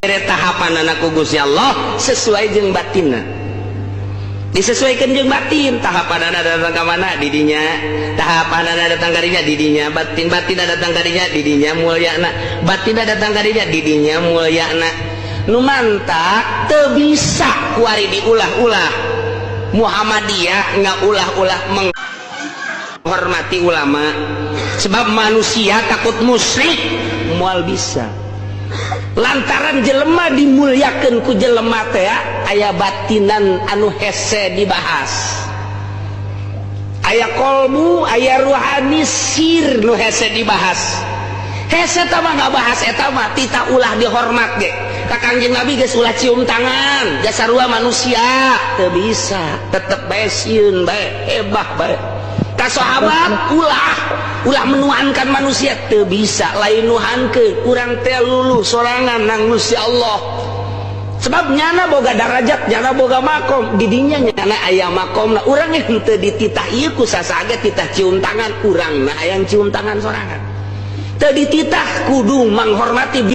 bere tahapan anak Gusti Allah sesuai jeung batinna. Disesuaikan jeung batin, tahapan ada datang ke mana didinya, tahapan ada datang kadinya didinya, batin ada datang kadinya didinya mulyana, batin ada datang kadinya didinya mulyana. Nu mantak teu bisa kuari diulah-ulah. Muhammadiyah ngaulah-ulah menghormati ulama, sebab manusia takut musyrik moal bisa. Lantaran jelema dimuliakeun ku jelema teh aya batinan anu hese dibahas, aya kolbu, aya ruhani sir nu hese dibahas. Hese teh mah ngabahas eta mah tita ulah dihormat ge. Ka Kangjeng Nabi geus ulah cium tangan, jasa sarua manusia teu bisa, tetep bae sieun bae hebah bae. Ka sahabat ulah menuhankan manusia teu bisa, lain nuhankeun urang teh luluh sorangan nang Gusti Allah. Sebab nyana boga darajat, nyana boga makom, didinya nyana aya makomna. Urang yang teu dititah ieu ku sasage titah cium tangan, urangna hayang cium tangan sorangan. Teu dititah kudu menghormati